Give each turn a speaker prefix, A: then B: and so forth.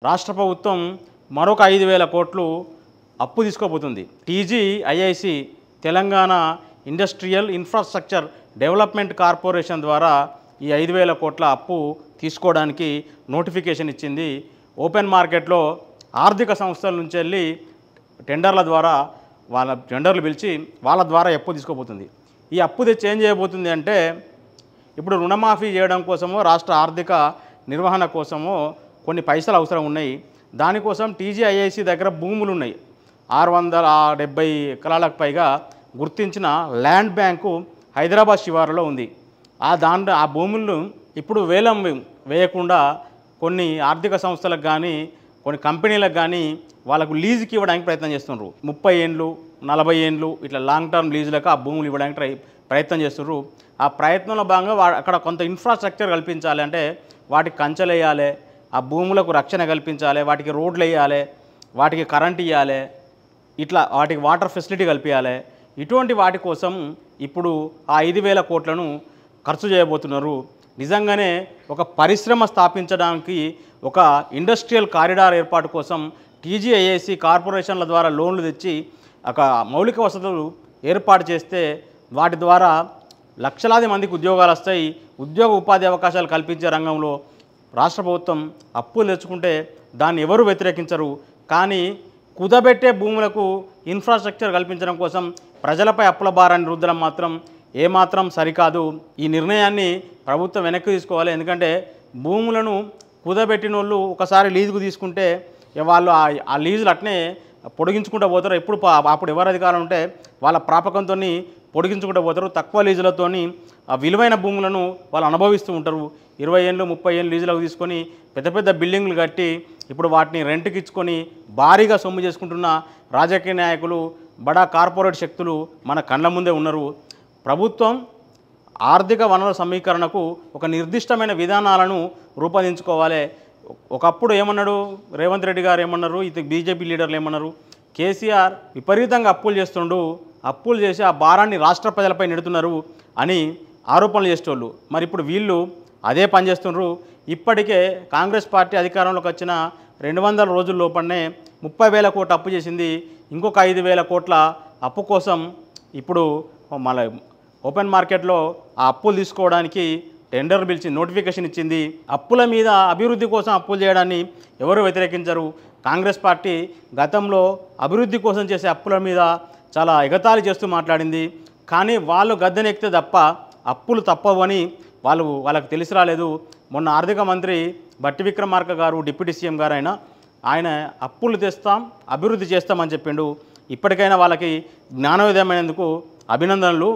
A: రాష్ట్ర ప్రభుత్వం మరొక 5,000 కోట్లు అప్పు తీసుకోబోతుంది. TGIIC Telangana industrial infrastructure development corporation ద్వారా ఈ 5,000 కోట్ల అప్పు తీసుకోవడానికి నోటిఫికేషన్ ఇచ్చింది. ఓపెన్ మార్కెట్లో ఆర్థిక సంస్థల నుంచి వెళ్ళి టెండర్ల ద్వారా వాళ్ళ టెండర్లు పిలిచి వాళ్ళ ద్వారా అప్పు తీసుకోబోతుంది. ఈ అప్పు తెచ్చి ఏం చేయబోతుంది అంటే, ఇప్పుడు రుణమాఫీ చేయడం కోసమో రాష్ట్ర ఆర్థిక నిర్వహణ కోసమో కొన్ని పైసలు అవసరం ఉన్నాయి. దానికోసం టీజీఐఐసి దగ్గర భూములు ఉన్నాయి. 670 ఎకరాలకు పైగా గుర్తించిన ల్యాండ్ బ్యాంకు హైదరాబాద్ శివారులో ఉంది. ఆ భూములను ఇప్పుడు వేలం వేయకుండా కొన్ని ఆర్థిక సంస్థలకు కానీ కొన్ని కంపెనీలకు కానీ వాళ్ళకు లీజుకి ఇవ్వడానికి ప్రయత్నం చేస్తున్నారు. 30 ఏండ్లు 40 ఏండ్లు ఇట్లా లాంగ్ టర్మ్ లీజులకు ఆ భూములు ఇవ్వడానికి ప్రయత్నం చేస్తున్నారు. ఆ ప్రయత్నంలో భాగంగా అక్కడ కొంత ఇన్ఫ్రాస్ట్రక్చర్ కల్పించాలి. అంటే వాటికి కంచెలు వేయాలి, ఆ భూములకు రక్షణ కల్పించాలి, వాటికి రోడ్లు వేయాలి, వాటికి కరెంట్ ఇవ్వాలి, ఇట్లా వాటికి వాటర్ ఫెసిలిటీ కల్పించాలి. ఇటువంటి వాటి కోసం ఇప్పుడు ఆ 5,000 కోట్లను ఖర్చు చేయబోతున్నారు. నిజంగానే ఒక పరిశ్రమ స్థాపించడానికి ఒక ఇండస్ట్రియల్ కారిడార్ ఏర్పాటు కోసం టీజీఐఐసి కార్పొరేషన్ల ద్వారా లోన్లు తెచ్చి ఒక మౌలిక వసతులు ఏర్పాటు చేస్తే వాటి ద్వారా లక్షలాది మందికి ఉద్యోగాలు వస్తాయి. ఉద్యోగ ఉపాధి అవకాశాలు కల్పించే రంగంలో రాష్ట్ర ప్రభుత్వం అప్పులు తెచ్చుకుంటే దాన్ని ఎవరు వ్యతిరేకించరు. కానీ కుదబెట్టే భూములకు ఇన్ఫ్రాస్ట్రక్చర్ కల్పించడం కోసం ప్రజలపై అప్పుల భారాన్ని రుద్దడం మాత్రం ఏమాత్రం సరికాదు. ఈ నిర్ణయాన్ని ప్రభుత్వం వెనక్కి తీసుకోవాలి. ఎందుకంటే భూములను కుదబెట్టిన వాళ్ళు ఒకసారి లీజుకు తీసుకుంటే వాళ్ళు ఆ లీజులు అట్నే పొడిగించుకుంటూ పోతారు. అప్పుడు ఎవరు అధికారం ఉంటే వాళ్ళ ప్రాపకంతో పొడిగించుకుంటూ పోతారు. తక్కువ లీజులతో ఆ విలువైన భూములను వాళ్ళు అనుభవిస్తూ ఉంటారు. 20 ఏళ్ళు 30 ఏళ్ళు లీజులకు తీసుకొని పెద్ద పెద్ద బిల్డింగ్లు కట్టి ఇప్పుడు వాటిని రెంట్కి ఇచ్చుకొని భారీగా సొమ్ము చేసుకుంటున్న రాజకీయ నాయకులు, బడా కార్పొరేట్ శక్తులు మన కళ్ళ ముందే ఉన్నారు. ప్రభుత్వం ఆర్థిక వనరుల సమీకరణకు ఒక నిర్దిష్టమైన విధానాలను రూపొందించుకోవాలి. ఒకప్పుడు ఏమన్నాడు రేవంత్ రెడ్డి గారు, ఏమన్నారు ఇది బీజేపీ లీడర్లు ఏమన్నారు, కేసీఆర్ విపరీతంగా అప్పులు చేస్తుండు, అప్పులు చేసి ఆ భారాన్ని రాష్ట్ర ప్రజలపై నెడుతున్నారు అని ఆరోపణలు చేసేటోళ్ళు. మరి ఇప్పుడు వీళ్ళు అదే పని చేస్తున్నారు. ఇప్పటికే కాంగ్రెస్ పార్టీ అధికారంలోకి వచ్చిన 200 రోజుల లోపలనే 30,000 కోట్ల అప్పు చేసింది. ఇంకొక 5,000 కోట్ల అప్పు కోసం ఇప్పుడు మళ్ళీ ఓపెన్ మార్కెట్లో ఆ అప్పులు తీసుకోవడానికి టెండర్ పిలిచి నోటిఫికేషన్ ఇచ్చింది. అప్పుల మీద అభివృద్ధి కోసం అప్పులు చేయడాన్ని ఎవరు వ్యతిరేకించరు. కాంగ్రెస్ పార్టీ గతంలో అభివృద్ధి కోసం చేసే అప్పుల మీద చాలా ఎగతాళి చేస్తూ మాట్లాడింది. కానీ వాళ్ళు గద్దెనెక్కితే తప్ప అప్పులు తప్పవని వాళ్ళకు తెలిసి రాలేదు. మొన్న ఆర్థిక మంత్రి బట్టి విక్రమార్క గారు, డిప్యూటీ సీఎం గారు ఆయన అప్పులు తెస్తాం, అభివృద్ధి చేస్తామని చెప్పిండు. ఇప్పటికైనా వాళ్ళకి జ్ఞానోదయమైనందుకు అభినందనలు.